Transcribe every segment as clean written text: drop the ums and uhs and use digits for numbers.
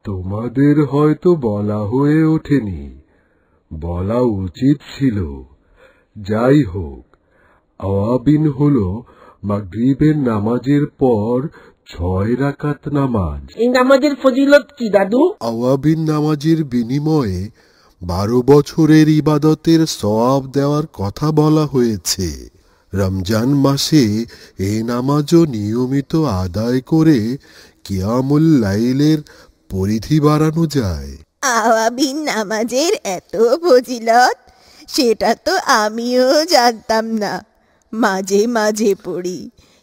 তোমাদের হয়তো বলা হয়ে ওঠেনি, বলা উচিত ছিল। যাই হোক, আওয়াবিন হলো মাগরিবের নামাজের পর 6 রাকাত নামাজ। এই নামাজের ফজিলত কি দাদু? আওয়াবিন নামাজের বিনিময়ে 12 বছরের ইবাদতের সওয়াব দেওয়ার কথা বলা হয়েছে। রমজান মাসে এই নামাজও নিয়মিত আদায় করে কিয়ামুল লাইলের পরিধি বাড়ানো যায়। আওয়াবিন নামাজের এত ফজিলত, সেটা তো আমিও জানতাম না। মাঝে মাঝে পড়ি,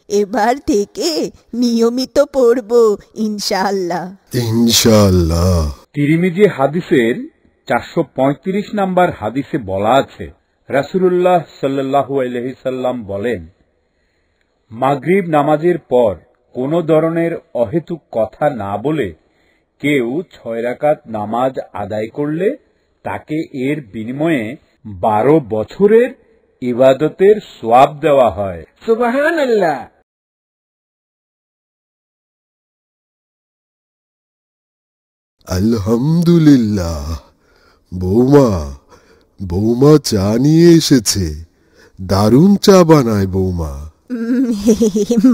এবার থেকে নিয়মিত পড়ব ইনশাআল্লাহ। ইনশাআল্লাহ। তিরমিজি হাদিসের 435 নম্বর হাদিসে বলা আছে, রাসূলুল্লাহ সাল্লাল্লাহু আলাইহি সাল্লাম বলেন, মাগরিব নামাজের পর কোন ধরনের অহেতুক কথা না বলে কেউ 6 রাকাত নামাজ আদায় করলে তাকে এর বিনিময়ে 12 বছরের ইবাদতের সওয়াব দেওয়া হয়। সুবহানাল্লাহ। আলহামদুলিল্লাহ। বৌমা চা নিয়ে এসেছে। দারুণ চা বানায় বৌমা।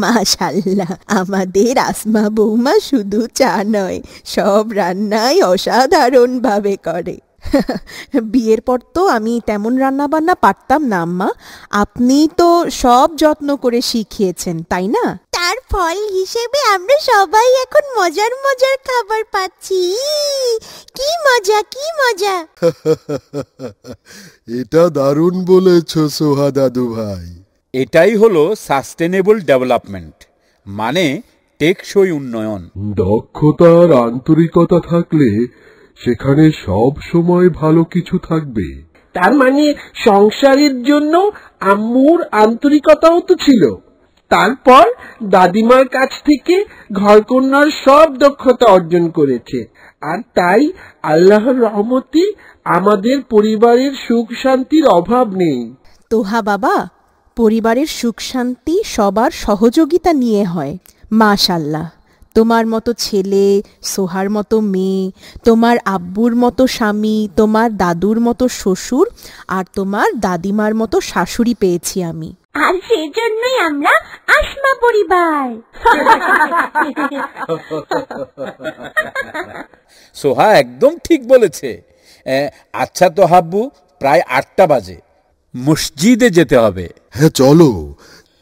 মাশাআল্লাহ, আমাদের আসমা বৌমা শুধু চা নয়, সব রান্নাই অসাধারণ ভাবে করে। বিয়ের পর তো আমি তেমন রান্না বান্না পারতাম না আম্মা, আপনি তো সব যত্ন করে শিখিয়েছেন, তাই না? তার ফল হিসেবে আমরা সবাই এখন মজার মজার খাবার পাচ্ছি। কি মজা, কি মজা। এটা দারুণ বলেছো সোহা দাদু ভাই। এটাই হলো সাস্টেনেবল ডেভেলপমেন্ট, মানে টেকসই উন্নয়ন। দক্ষতা আর আন্তরিকতা থাকলে সেখানে সব সময় ভালো কিছু থাকবে। তার মানে সংসারের জন্য আম্মুর আন্তরিকতাও তো ছিল। তারপর দাদিমার কাছ থেকে ঘরকন্যার সব দক্ষতা অর্জন করেছে, আর তাই আল্লাহর রহমতে আমাদের পরিবারের সুখ শান্তির অভাব নেই। তোহা বাবা, পরিবারের সুখ শান্তি সবার সহযোগিতা নিয়ে হয়। মাশাআল্লাহ, তোমার মতো ছেলে, সোহার মতো মেয়ে, তোমার আব্বুর মতো স্বামী, তোমার দাদুর মতো শ্বশুর, আর তোমার দাদিমার মতো শাশুড়ি পেয়েছি আমি। আর সেজন্যই আমরা আসমা পরিবার। সোহা একদম ঠিক বলেছে। আচ্ছা তো হাব্বু, প্রায় 8টা বাজে, মসজিদে যেতে হবে। হ্যাঁ চলো,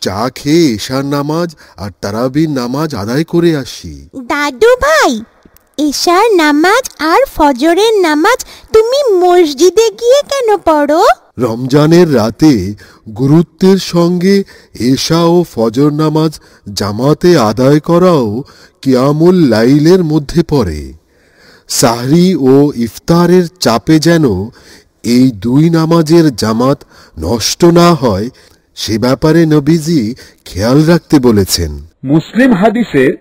চা খেয়ে এশার নামাজ আর তারাবির নামাজ আদায় করে আসি। দাদু ভাই, এশার নামাজ আর ফজরের নামাজ তুমি মসজিদে গিয়ে কেন পড়ো? রমজানের রাতে গুরুত্বের সঙ্গে এশা ও ফজর নামাজ জামাতে আদায় করাও কিয়ামুল লাইলের মধ্যে পড়ে। সাহরি ও ইফতারের চাপে যেন এই 2 নামাজের জামাত নষ্ট না হয়, সে ব্যাপারে নবীজি খেয়াল রাখতে বলেছেন। মুসলিম হাদিসের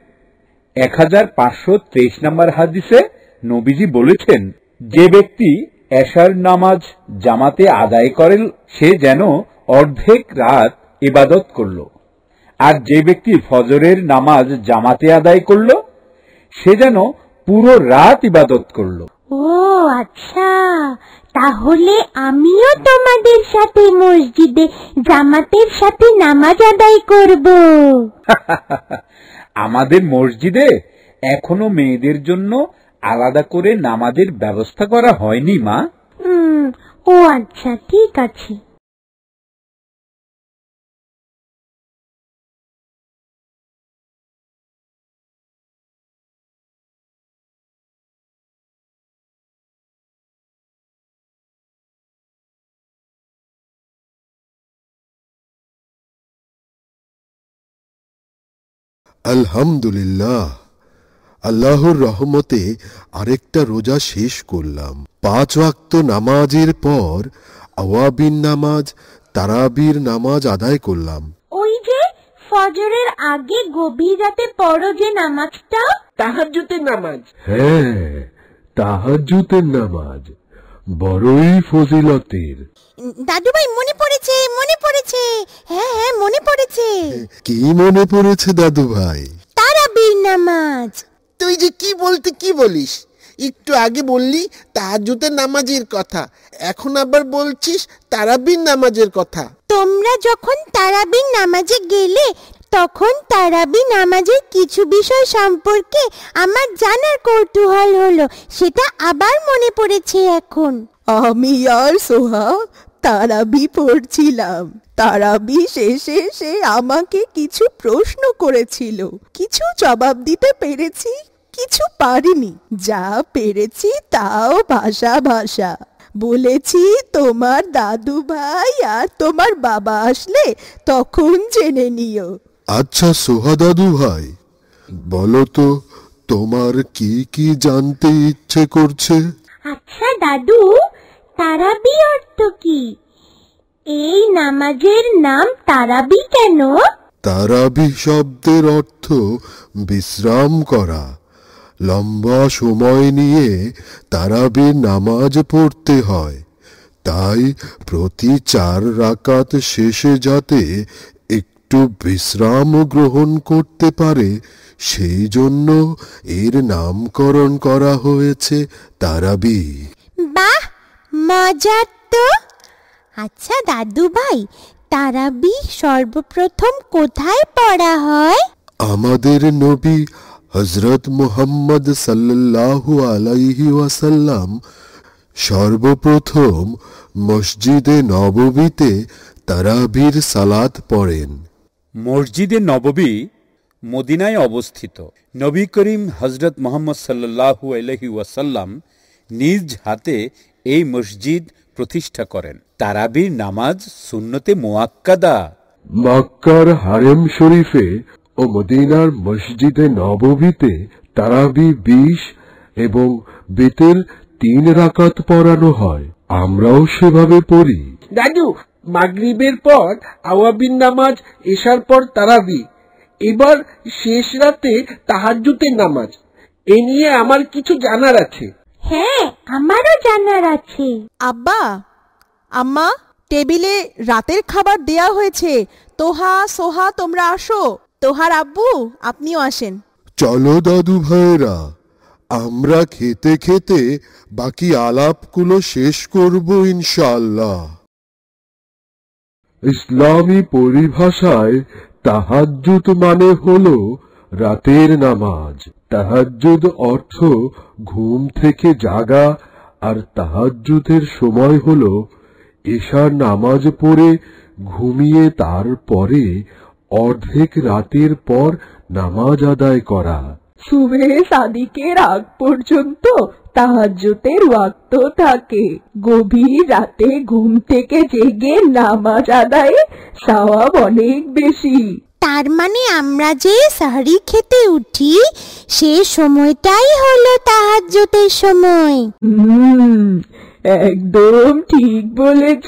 1523 নম্বর হাদিসে নবীজি বলেছেন, যে ব্যক্তি এশার নামাজ জামাতে আদায় করেন সে যেন অর্ধেক রাত ইবাদত করল, আর যে ব্যক্তি ফজরের নামাজ জামাতে আদায় করল সে যেন পুরো রাত ইবাদত করল। ও আচ্ছা, তাহলে আমিও তোমাদের সাথে মসজিদে জামাতের সাথে নামাজ আদায় করব। আমাদের মসজিদে এখনো মেয়েদের জন্য আলাদা করে নামাজের ব্যবস্থা করা হয়নি মা। ও আচ্ছা, ঠিক আছে। আলহামদুলিল্লাহ, আল্লাহর রহমতে আরেকটা রোজা শেষ করলাম। 5 ওয়াক্ত নামাজের পর আওয়াবিন নামাজ, তারাবির নামাজ আদায় করলাম। ওই যে ফজরের আগে গভীর রাতে পড়ো যে নামাজটা, তাহাজ্জুদের নামাজ। হ্যাঁ, তাহাজ্জুদের নামাজ বড়ই ফজিলতের। দাদু ভাই, মনে পড়েছে, মনে পড়েছে। হ্যাঁ হ্যাঁ, মনে পড়েছে। কি মনে পড়েছে দাদু ভাই? তারাবির নামাজ। তুই যে কি বলতে কি বলিস, একটু আগে বললি তাহাজ্জুদের নামাজের কথা, এখন আবার বলছিস তারাবির নামাজের কথা। তোমরা যখন তারাবির নামাজে গেলে তখন তারাবি নামাজের কিছু বিষয় সম্পর্কে আমার জানার কৌতূহল হলো, সেটা আবার মনে পড়েছে এখন। আমি আর সোহা তারাবি পড়ছিলাম। তারাবি শেষে সে আমাকে কিছু প্রশ্ন করেছিল, কিছু জবাব দিতে পেরেছি, কিছু পারিনি। যা পেরেছি তাও ভাষা ভাষা বলেছি। তোমার দাদু ভাই আর তোমার বাবা আসলে তখন জেনে নিও। আচ্ছা সোহা দাদু ভাই, বলো তো তোমার কি কি জানতে ইচ্ছে করছে? আচ্ছা দাদু, তারাবি অর্থ কি? এই নামাজের নাম তারাবি কেন? তারাবি শব্দের অর্থ বিশ্রাম করা। লম্বা সময় নিয়ে তারাবির নামাজ পড়তে হয়, তাই প্রতি 4 রাকাত শেষে যাতে একটু বিশ্রাম গ্রহণ করতে পারে সেই জন্য এর নামকরণ করা হয়েছে তারাবি। বাহ, মজার তো। আচ্ছা দাদু ভাই, তারাবি সর্বপ্রথম কোথায় পড়া হয়? আমাদের নবী হযরত মুহাম্মদ সাল্লাল্লাহু আলাইহি ওয়াসাল্লাম সর্বপ্রথম মসজিদে নববীতে তারাবির সালাত পড়েন। মসজিদে নববী মদিনায় অবস্থিত। নবী করিম হযরত মুহাম্মদ সাল্লাল্লাহু আলাইহি ওয়াসাল্লাম নিজ হাতে এই মসজিদ প্রতিষ্ঠা করেন। তারাবির নামাজ সুন্নতে মুআক্কাদা। মক্কার হারেম শরীফে ও মদিনার মসজিদে নববীতে তারাবি 20 এবং বেতের 3 রাকাত পড়ানো হয়। আমরাও সেভাবে পড়ি। দাদু, মাগরিবের পর আওয়াবিন নামাজ, এশার পর তারাবি, এবার শেষ রাতে তাহাজ্জুদের নামাজ। এ নিয়ে আমার কিছু জানার আছে। হ্যাঁ, আমারও জানার আছে। আব্বা, আম্মা, টেবিলে রাতের খাবার দেয়া হয়েছে। তোহা, সোহা, তোমরা আসো। তোহার আব্বু, আপনিও আসেন। চলো দাদু ভাইয়েরা, আমরা খেতে খেতে বাকি আলাপগুলো শেষ করব ইনশাআল্লাহ। ইসলামী পরিভাষায় তাহাজ্জুদ মানে হলো রাতের নামাজ। তাহাজ্জুদ অর্থ ঘুম থেকে জাগা, আর তাহাজ্জুদের সময় হলো এশার নামাজ পড়ে ঘুমিয়ে তারপরে অর্ধেক রাতের পর নামাজ আদায় করা। সুবে সাদিকের আগ পর্যন্ত তাহাজ্জুদের ওয়াক্ত থাকে। গভীর রাতে ঘুম থেকে জেগে নামাজ আদায়ে সওয়াব অনেক বেশি। তার মানে আমরা যে সাহরি খেতে উঠি সে সময়টাই হলো তাহাজ্জুদের সময়। একদম ঠিক বলেছ।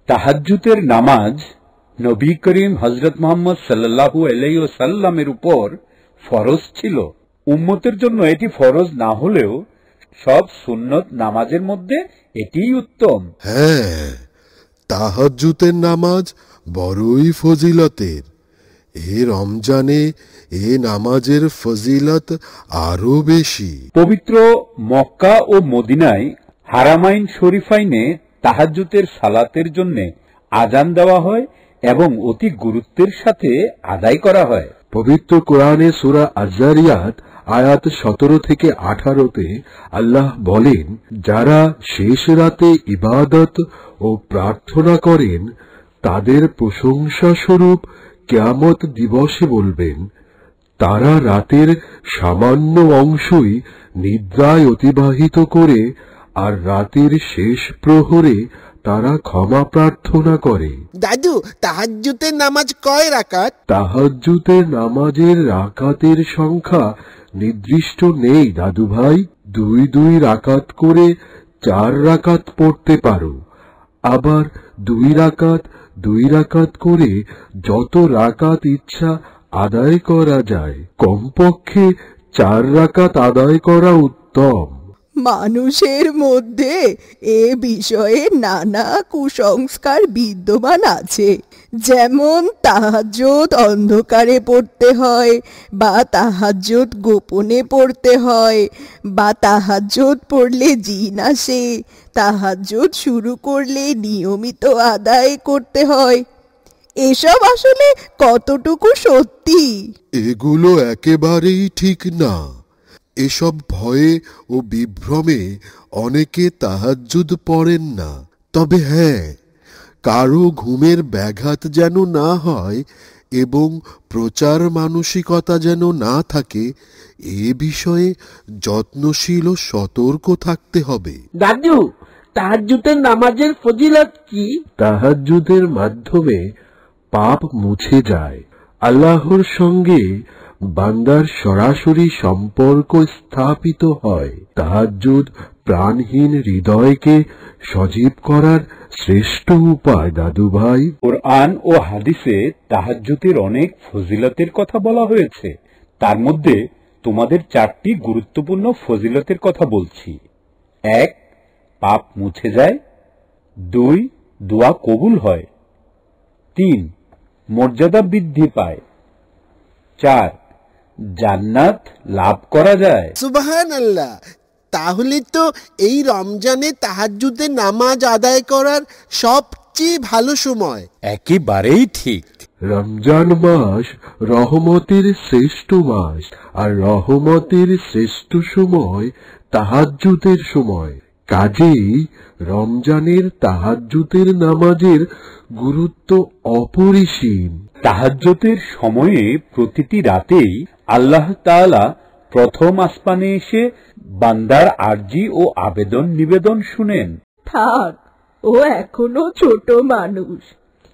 তাহাজ্জুদের নামাজ নবী করিম হযরত মুহাম্মদ সাল্লাল্লাহু আলাইহি ওয়াসাল্লামের উপর ফরজ ছিল। উম্মতের জন্য এটি ফরজ না হলেও সব সুন্নত নামাজের মধ্যে এটিই উত্তম। হ্যাঁ, তাহাজ্জুদের নামাজ বড়ই ফজিলতের। এই রমজানে এ নামাজের ফজিলত আরো বেশি। পবিত্র মক্কা ও মদিনায় হারামাইন শরীফাইনে তাহাজ্জুদের সালাতের জন্য আজান দেওয়া হয় এবং অতি গুরুত্বের সাথে আদায় করা হয়। পবিত্র কোরআনে সূরা আয-যারিয়াত আয়াত 17 থেকে 18-তে আল্লাহ বলেন, যারা শেষ রাতে ইবাদত ও প্রার্থনা করেন তাদের প্রশংসা স্বরূপ কিয়ামত দিবসে বলবেন, তারা রাতের সামান্য অংশই নিদ্রায় অতিবাহিত করে আর রাতের শেষ প্রহরে তারা ক্ষমা প্রার্থনা করে। দাদু, তাহাজ্জুদের নামাজ কয় রাকাত? তাহাজ্জুদের নামাজের রাকাতের সংখ্যা নির্দিষ্ট নেই দাদু ভাই। 2 রাকাত করে 4 রাকাত পড়তে পারো, আবার 2 রাকাত করে যত রাকাত ইচ্ছা আদায় করা যায়। কমপক্ষে 4 রাকাত আদায় করা উত্তম। মানুষের মধ্যে এ বিষয়ে নানা কুসংস্কার বিদ্যমান আছে। যেমন তাহাজ্জুদ অন্ধকারে পড়তে হয়, বা তাহাজ্জুদ গোপনে পড়তে হয়, বা তাহাজ্জুদ পড়লে জিন আসে, তাহাজ্জুদ শুরু করলে নিয়মিত আদায় করতে হয়। এসব আসলে কতটুকু সত্যি? এগুলো একেবারেই ঠিক না। এসব ভয়ে ও বিভ্রমে অনেকে তাহাজ্জুদ পড়েন না। তবে হ্যাঁ, কারো ঘুমের ব্যাঘাত যেন না হয় এবং প্রচার মানসিকতা যেন না থাকে, এ বিষয়ে যত্নশীল ও সতর্ক থাকতে হবে। দাদু, তাহাজ্জুদের নামাজের ফজিলত কি? তাহাজ্জুদের মাধ্যমে পাপ মুছে যায়, আল্লাহর সঙ্গে বান্দার সরাসরি সম্পর্ক স্থাপিত হয়। তাহাজ্জুদ প্রাণহীন হৃদয়কে সজীব করার শ্রেষ্ঠ উপায় দাদু ভাই। কোরআন ও হাদিসে তাহাজ্জুদের অনেক ফজিলতের কথা বলা হয়েছে। তার মধ্যে তোমাদের 4টি গুরুত্বপূর্ণ ফজিলতের কথা বলছি। 1, পাপ মুছে যায়। 2, দোয়া কবুল হয়। 3, মর্যাদা বৃদ্ধি পায়। 4, জান্নাত লাভ করা যায়। সুবহানাল্লাহ। তাহলে তো এই রমজানে তাহাজ্জুদের নামাজ আদায় করার সবচেয়ে ভালো সময়। একেবারেই ঠিক। রমজান মাস রহমতের শ্রেষ্ঠ মাস, আর রহমতের শ্রেষ্ঠ সময় তাহাজ্জুদের সময়। কাজেই রমজানের তাহাজ্জুদের নামাজের গুরুত্ব অপরিসীম। তাহাজ্জুদের সময়ে প্রতিটি রাতেই আল্লাহ তাআলা প্রথম আসমানে এসে বান্দার আরজি ও আবেদন নিবেদন শুনেন। থাক, ও এখনো ছোট মানুষ,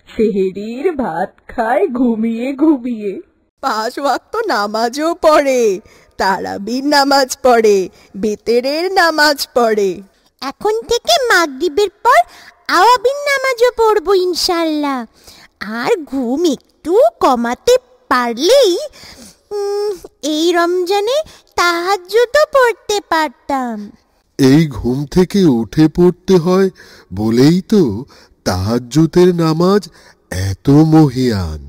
সেহেরির ভাত খায় ঘুমিয়ে ঘুমিয়ে। 5 ওয়াক্ত নামাজও পড়ে, তারাবির নামাজ পড়ে, বেতেরের নামাজ পড়ে। এখন থেকে মাগরিবের পর আওয়াবিন নামাজও পড়বো ইনশাআল্লাহ। আর ঘুম একটু কমাতে পারলেই এই রমজানে তাহাজ্জুদও পড়তে পারতাম। এই ঘুম থেকে উঠে পড়তে হয় বলেই তো তাহাজ্জুদের নামাজ এত মহিয়ান।